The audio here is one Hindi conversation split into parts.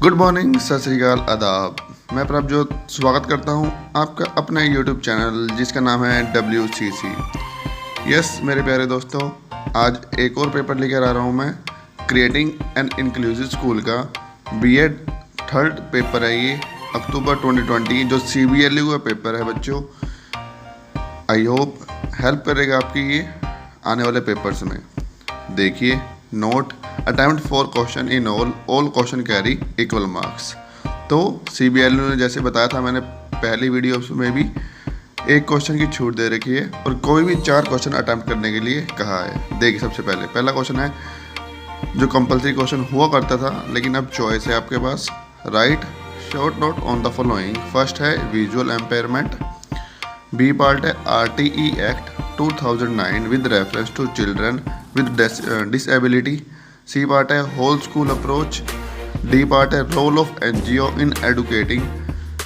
गुड मॉर्निंग, सत श्री अकाल, आदाब। मैं प्रभजोत स्वागत करता हूं आपका अपने यूट्यूब चैनल जिसका नाम है WCC। यस मेरे प्यारे दोस्तों, आज एक और पेपर लेकर आ रहा हूं मैं। क्रिएटिंग एन इंक्लूसिव स्कूल का B.Ed थर्ड पेपर है ये, अक्टूबर 2020, जो CBLU का पेपर है बच्चों। आई होप हेल्प करेगा आपकी ये आने वाले पेपर्स में। देखिए note, attempt 4 question in all question carry equal marks. तो CBLU ने जैसे बताया था मैंने पहली वीडियो में भी, एक क्वेश्चन की छूट दे रखी है और कोई भी 4 क्वेश्चन अटेम्प्ट करने के लिए कहा है। देखिए सबसे पहला क्वेश्चन है जो कंपलसरी क्वेश्चन हुआ करता था, लेकिन अब चॉइस है आपके पास। Write short note on the following. First है विजुअल एम्पेयरमेंट। बी पार्ट है RTE act 2009 with reference to children with disability. C part है whole school approach. D part है role of NGO in educating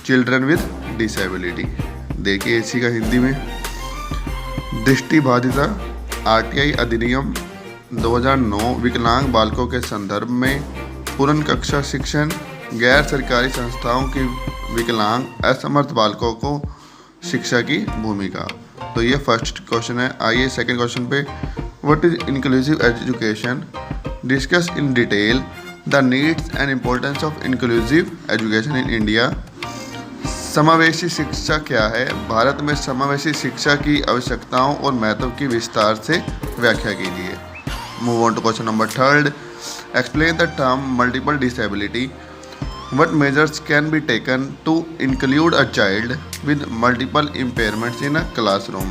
children with disability. देखिए इसी का हिंदी में, दृष्टिबाधिता RTI अधिनियम 2009 विकलांग बालकों के संदर्भ में पूर्ण कक्षा शिक्षण, गैर सरकारी संस्थाओं की विकलांग असमर्थ बालकों को शिक्षा की भूमिका। तो ये फर्स्ट क्वेश्चन है। आइए सेकंड क्वेश्चन पे। What is inclusive education? Discuss in detail the needs and importance of inclusive education in India. समावेशी शिक्षा क्या है? भारत में समावेशी शिक्षा की आवश्यकताओं और महत्व की विस्तार से व्याख्या कीजिए। Move on to question number third. Explain the term multiple disability. What measures can be taken to include a child with multiple impairments in a classroom?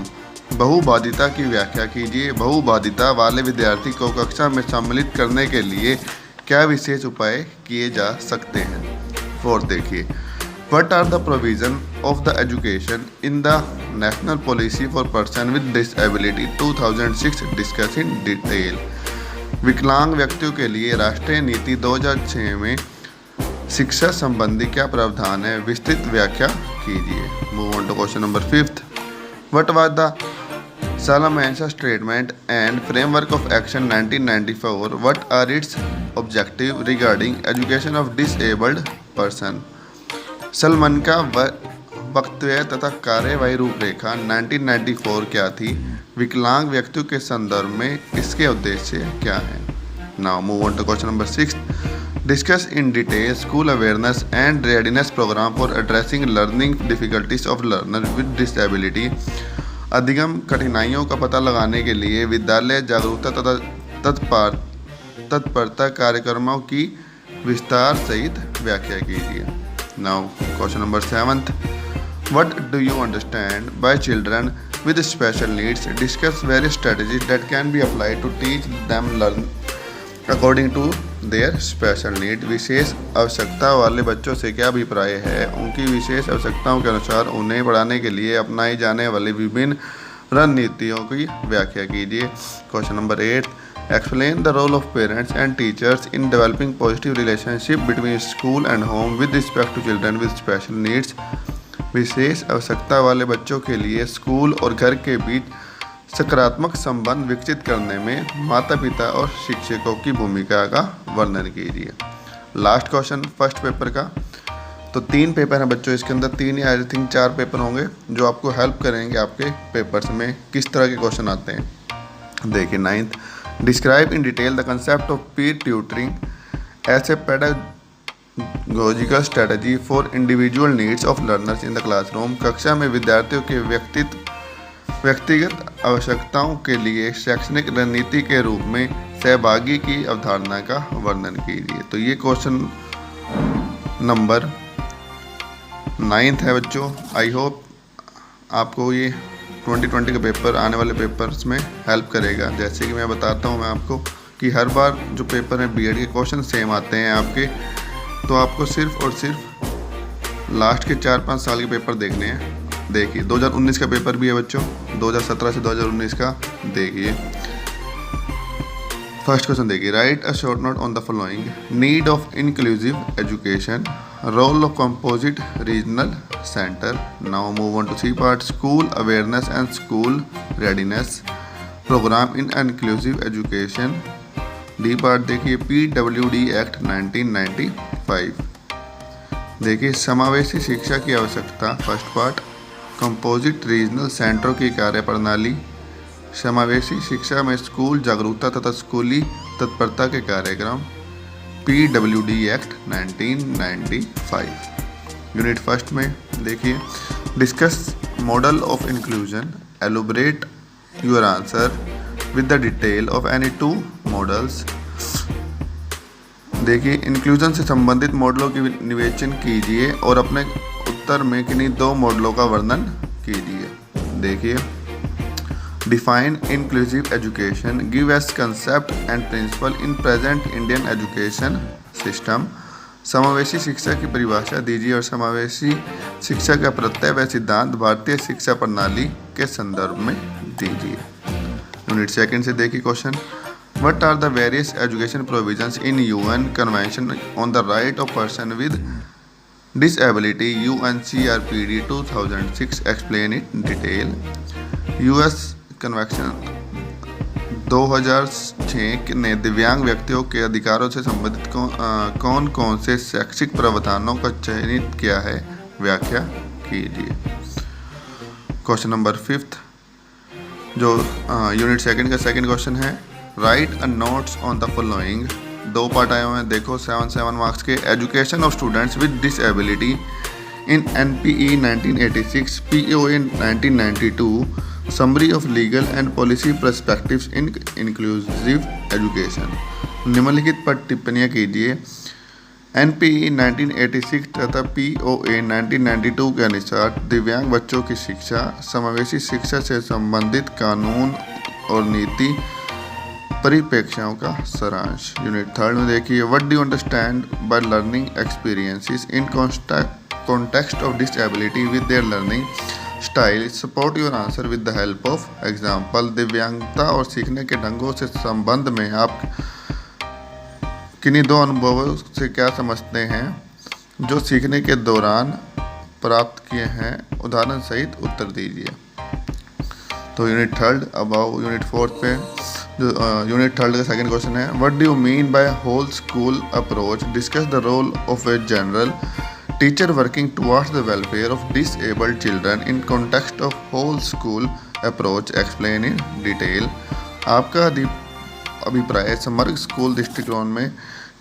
बहुबाधिता की व्याख्या कीजिए। बहुबाधिता वाले विद्यार्थी को कक्षा में सम्मिलित करने के लिए क्या विशेष उपाय किए जा सकते हैं? फोर्थ देखिए। What are the provision of the education in the National Policy for Person with Disability 2006? Discuss in detail। विकलांग व्यक्तियों के लिए राष्ट्रीय नीति 2006 में शिक्षा संबंधी क्या प्रावधान है? विस्तृत व्याख्या कीजिए। Move on to question number fifth. What was the Salamanca statement and framework of action 1994? What are its objective regarding education of disabled person? सलमान का वक्तव्य तथा कार्यवाही रूपरेखा 1994 क्या थी? विकलांग व्यक्तियों के संदर्भ में इसके उद्देश्य क्या है? Now move on to question number six. Discuss in detail school awareness and readiness program for addressing learning difficulties of learners with disability। अधिगम कठिनाइयों का पता लगाने के लिए विद्यालय जागरूकता तथा तत्परता कार्यक्रमों की विस्तार सहित व्याख्या कीजिए। Now question number seventh. What do you understand by children with special needs? Discuss various strategies that can be applied to teach them learn according to their special need. विशेष आवश्यकता वाले बच्चों से क्या अभिप्राय है? उनकी विशेष आवश्यकताओं के अनुसार उन्हें पढ़ाने के लिए अपनाई जाने वाली विभिन्न रणनीतियों की व्याख्या कीजिए। Question number 8। Explain the role of parents and teachers in developing positive relationship between school and home with respect to children with special needs. विशेष आवश्यकता वाले बच्चों के लिए स्कूल और घर के बीच सकारात्मक संबंध विकसित करने में माता पिता और शिक्षकों की भूमिका का वर्णन कीजिए। लास्ट क्वेश्चन फर्स्ट पेपर का। तो 3 पेपर हैं बच्चों इसके अंदर, 3 या आई थिंक 4 पेपर होंगे जो आपको हेल्प करेंगे आपके पेपर्स में किस तरह के क्वेश्चन आते हैं। देखिए 9th। Describe in detail the concept of peer tutoring as a pedagogical strategy for individual needs of learners in the classroom. कक्षा में विद्यार्थियों के व्यक्तिगत आवश्यकताओं के लिए शैक्षणिक रणनीति के रूप में सहभागी की अवधारणा का वर्णन कीजिए। तो ये क्वेश्चन नंबर 9th है बच्चों। आई होप आपको ये 2020 का पेपर आने वाले पेपर्स में हेल्प करेगा। जैसे कि मैं बताता हूँ मैं आपको कि हर बार जो पेपर है B.Ed के क्वेश्चन सेम आते हैं आपके, तो आपको सिर्फ और सिर्फ लास्ट के 4-5 साल के पेपर देखने हैं। देखिए 2019 का पेपर भी है बच्चों, 2017 से 2019 का। देखिए फर्स्ट क्वेश्चन देखिए। Write a short note on the following. Need of inclusive education, role of composite regional center. Now move on to C part. School awareness and school readiness program in inclusive education. D part देखिए PWD एक्ट 1995। देखिए समावेशी शिक्षा की आवश्यकता, फर्स्ट पार्ट। कंपोजिट रीजनल सेंटरों की कार्यप्रणाली। समावेशी शिक्षा में स्कूल जागरूकता तथा स्कूली तत्परता के कार्यक्रम। PWD act 1995। यूनिट फर्स्ट में देखिए, discuss model of inclusion, elaborate your answer with the detail of any two models. देखिए इंक्लूजन से संबंधित मॉडलों की निवेचन कीजिए और अपने उत्तर में किन्हीं दो मॉडलों का वर्णन कीजिए। देखिए, define inclusive education, give as concept and principle in present Indian education system. समावेशी शिक्षा की परिभाषा दीजिए और समावेशी शिक्षा का प्रत्यय व सिद्धांत भारतीय शिक्षा प्रणाली के संदर्भ में दीजिए। यूनिट सेकंड से देखिए question, What are the various education provisions in UN Convention on the Right of Person with Disability UNCRPD 2006? Explain it in detail. US Convention 2006 ने दिव्यांग व्यक्तियों के अधिकारों से संबंधित कौन कौन से शैक्षिक प्रावधानों का चयनित किया है, व्याख्या कीजिए। क्वेश्चन नंबर 5 जो यूनिट सेकंड का सेकंड क्वेश्चन है, right a notes on the following. दो पार्ट आए हुए हैं, देखो 7 मार्क्स के। Education of students with disability in NPE 1986, POA 1992, summary of legal and policy perspectives in inclusive education. निम्नलिखित पर टिप्पणियाँ कीजिए। NPE 1986 तथा POA 1992 के अनुसार दिव्यांग बच्चों की शिक्षा, समावेशी शिक्षा से संबंधित कानून और नीति परिप्रेक्ष्यों का सारांश। यूनिट थर्ड में देखिए, what do you understand by learning experiences in context of disability with their learning style, support your answer with the help of example. दिव्यांगता और सीखने के ढंगों से संबंध में आप किन्हीं दो अनुभवों से क्या समझते हैं जो सीखने के दौरान प्राप्त किए हैं, उदाहरण सहित उत्तर दीजिए। तो यूनिट थर्ड, अब आओ यूनिट फोर्थ पे। जो यूनिट थर्ड का सेकंड क्वेश्चन है, what do you mean by whole school approach, discuss the role of a general teacher working towards the welfare of disabled children in context of whole school approach, explain in detail. आपका अभिप्राय समग्र स्कूल दृष्टिकोण में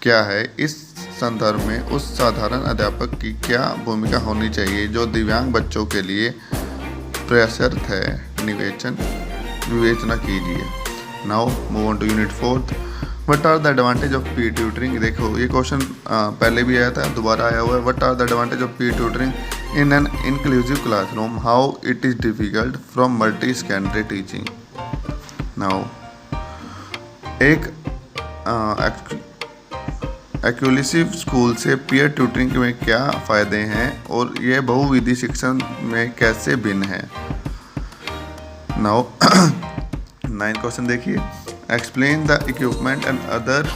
क्या है? इस संदर्भ में उस साधारण अध्यापक की क्या भूमिका होनी चाहिए जो दिव्यांग बच्चों के लिए प्रयासरत है? विवेचना कीजिए। Now move on to unit fourth, what are the advantage of peer tutoring. देखो ये क्वेश्चन पहले भी आया था, दोबारा आया हुआ है। What are the advantage of peer tutoring in an inclusive classroom, how it is difficult from multi sensory teaching. Now एक एक्लूसिव स्कूल से पीयर ट्यूटरिंग में क्या फ़ायदे हैं और यह बहुविधि शिक्षण में कैसे भिन्न है। नाउ 9 क्वेश्चन देखिए, explain the equipment and other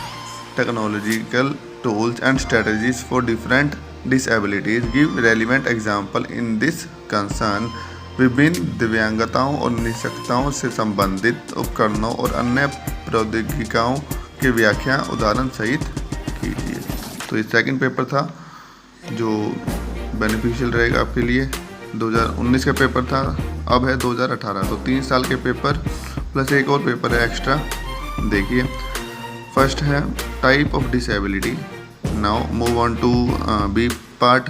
technological tools and strategies for different disabilities, give relevant example in this concern. विभिन्न दिव्यांगताओं और निःशक्तताओं से संबंधित उपकरणों और अन्य प्रौद्योगिकियों की व्याख्या उदाहरण सहित कीजिए। तो ये सेकंड पेपर था जो बेनिफिशियल रहेगा आपके लिए। 2019 का पेपर था, अब है 2018, तो 3 साल के पेपर प्लस एक और पेपर है एक्स्ट्रा। देखिए फर्स्ट है type of disability. Now move on to B part,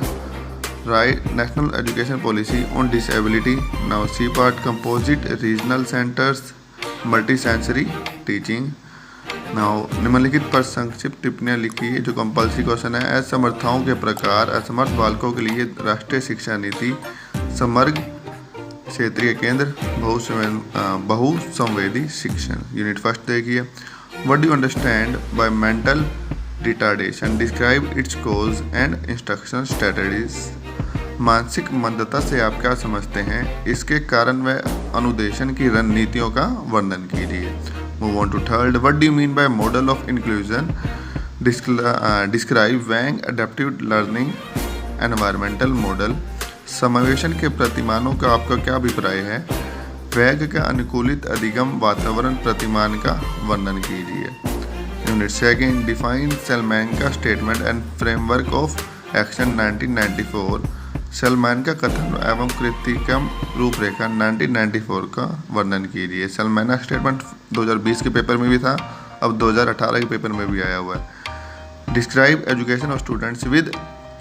write national education policy on disability. Now C part, composite regional centers, multi sensory teaching. Now निम्नलिखित पर संक्षिप्त टिप्पणियाँ लिखिए जो कंपल्सरी क्वेश्चन है। असमर्थताओं के प्रकार, असमर्थ बालकों के लिए राष्ट्रीय शिक्षा नीति, समग्र क्षेत्रीय केंद्र, बहुसंवेदी शिक्षण। यूनिट फर्स्ट देखिए, what do you understand by mental retardation, describe it's cause and instruction strategies. मानसिक मंदता से आप क्या समझते हैं, इसके कारण व अनुदेशन की रणनीतियों का वर्णन कीजिए। Move on to third, what do you mean by model of inclusion, describe Wang adaptive learning environmental model. समावेशन के प्रतिमानों का आपका क्या अभिप्राय है? वेग का अनुकूलित अधिगम वातावरण प्रतिमान का वर्णन कीजिए। यूनिट सेकंड, डिफाइन सेलमैन का statement and framework of action 1994, Salman का कथन एवं कृतिकम रूपरेखा 1994 का वर्णन कीजिए। सलमान का स्टेटमेंट 2020 के पेपर में भी था, अब 2018 के पेपर में भी आया हुआ है। Describe education of students with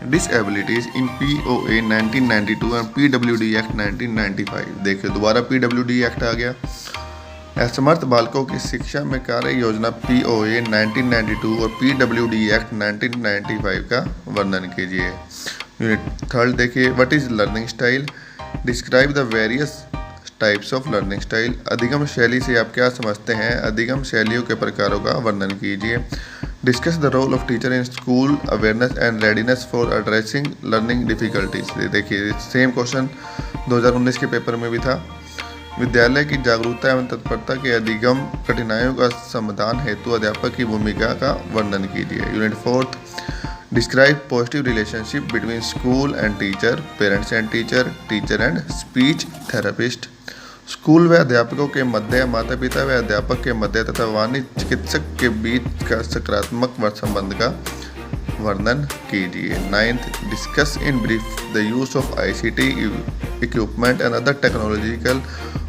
डिसएबिलिटीज in POA 1992 and PWD act 1995। देखिए दोबारा PWD एक्ट आ गया। असमर्थ बालकों की शिक्षा में कार्य योजना POA 1992 और PWD एक्ट 1995 का वर्णन कीजिए। यूनिट 3 देखिए, what is learning style, describe the various types of learning style. अधिगम शैली से आप क्या समझते हैं, अधिगम शैलियों के प्रकारों का वर्णन कीजिए। Discuss the role of teacher in school awareness and readiness for addressing learning difficulties. देखिए सेम क्वेश्चन 2019 के पेपर में भी था। विद्यालय की जागरूकता एवं तत्परता के अधिगम कठिनाइयों का समाधान हेतु अध्यापक की भूमिका का वर्णन कीजिए। Unit 4, describe positive relationship between school and teacher, parents and teacher, teacher and speech therapist. School व अध्यापकों के मध्य, माता पिता व अध्यापक के मध्य तथा वाणी चिकित्सक के बीच का सकारात्मक संबंध का वर्णन कीजिए। 9th, discuss in brief the use of ICT equipment and other technological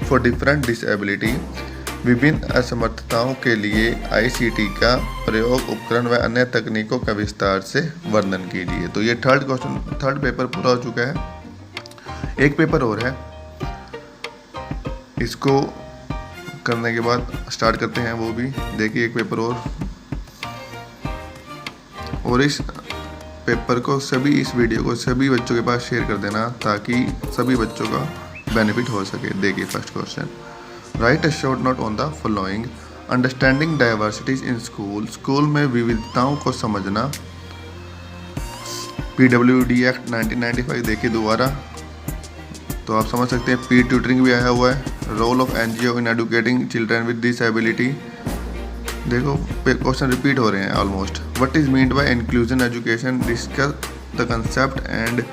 for different disability. विभिन्न असमर्थताओं के लिए ICT का प्रयोग, उपकरण व अन्य तकनीकों का विस्तार से वर्णन कीजिए। तो ये थर्ड पेपर पूरा हो चुका है। एक पेपर और है, इसको करने के बाद स्टार्ट करते हैं वो भी। देखिए एक पेपर और इस पेपर को इस वीडियो को सभी बच्चों के पास शेयर कर देना ताकि सभी बच्चों का बेनिफिट हो सके। देखिए first question, right a short note on the following, understanding diversities in school. School में विविधताओं को समझना, PWD एक्ट 1995। देखिए दोबारा तो आप समझ सकते हैं। पीयर ट्यूटरिंग भी आया हुआ है। Role of NGO in educating children with disability. देखो क्वेश्चन रिपीट हो रहे हैं almost. What is meant by inclusion education, discuss the concept and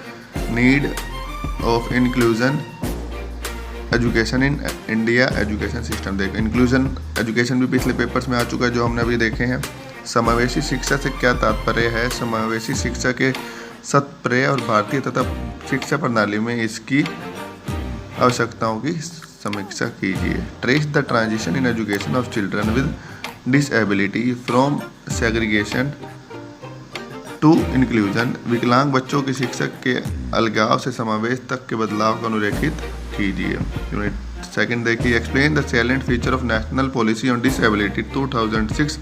need of inclusion education in India education system. देखो इंक्लूजन एजुकेशन भी पिछले पेपर्स में आ चुका है जो हमने अभी देखे हैं। समावेशी शिक्षा से क्या तात्पर्य है, समावेशी शिक्षा के सत्प्रय और भारतीय तथा शिक्षा प्रणाली में इसकी आवश्यकताओं की समीक्षा कीजिए। Trace the transition in education of children with disability from segregation to inclusion. विकलांग बच्चों की शिक्षा के अलगाव से समावेश तक के बदलाव को अनुरेखित कीजिए। यूनिट 2 देखिए, explain the salient feature of national policy on disability 2006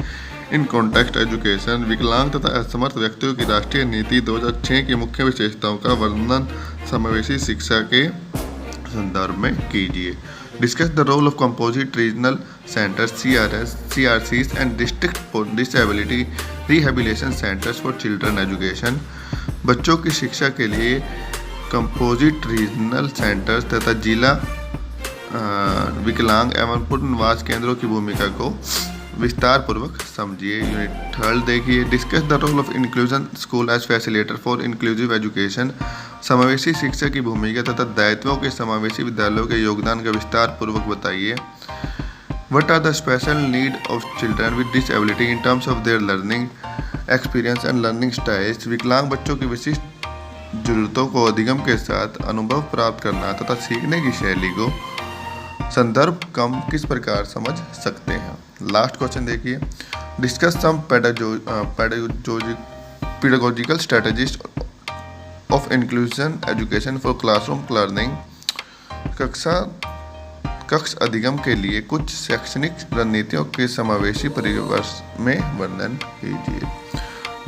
in context education. विकलांग तथा असमर्थ व्यक्तियों की राष्ट्रीय नीति 2006 की मुख्य विशेषताओं का वर्णन समावेशी शिक्षा के संदर्भ में कीजिए। Discuss the role of composite regional centers CRCs and district for disability rehabilitation centers for children education. बच्चों की शिक्षा के लिए कंपोजिट रीजनल सेंटर्स तथा जिला विकलांग एवं पुनर्वास केंद्रों की भूमिका को विस्तार पूर्वक समझिए। यूनिट 3 देखिए, discuss the role of inclusion school as facilitator for inclusive education. समावेशी शिक्षा की भूमिका तथा दायित्वों के समावेशी विद्यालयों के योगदान का विस्तार पूर्वक बताइए। What are the special need of children with disability in terms of their learning experience and learning styles. विकलांग बच्चों की विशिष्ट जरूरतों को अधिगम के साथ अनुभव प्राप्त करना तथा सीखने की शैली को संदर्भ कम किस प्रकार समझ सकते हैं। लास्ट क्वेश्चन देखिए, discuss some pedagogical strategies of inclusion education for classroom learning. कक्ष अधिगम के लिए कुछ शैक्षणिक रणनीतियों के समावेशी परिवर्ष में वर्णन कीजिए।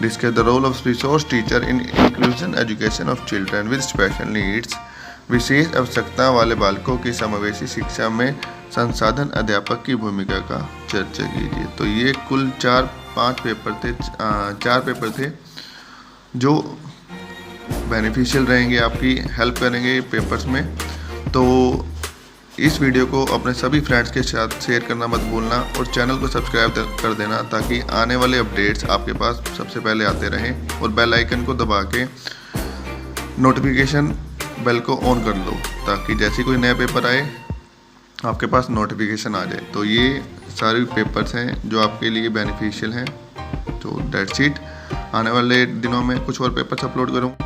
Discuss the role of resource teacher in inclusion education of children with special needs. विशेष आवश्यकता वाले बालकों की समावेशी शिक्षा में संसाधन अध्यापक की भूमिका का चर्चा कीजिए। तो ये कुल 4 पेपर थे जो बेनिफिशियल रहेंगे, आपकी हेल्प करेंगे पेपर्स में। तो इस वीडियो को अपने सभी फ्रेंड्स के साथ शेयर करना मत भूलना और चैनल को सब्सक्राइब कर देना ताकि आने वाले अपडेट्स आपके पास सबसे पहले आते रहें। और बेल आइकन को दबा के नोटिफिकेशन बेल को ऑन कर लो ताकि जैसे कोई नया पेपर आए आपके पास नोटिफिकेशन आ जाए। तो ये सारे पेपर्स हैं जो आपके लिए बेनिफिशियल हैं। तो दैट्स इट। आने वाले दिनों में कुछ और पेपर्स अपलोड करूँगा।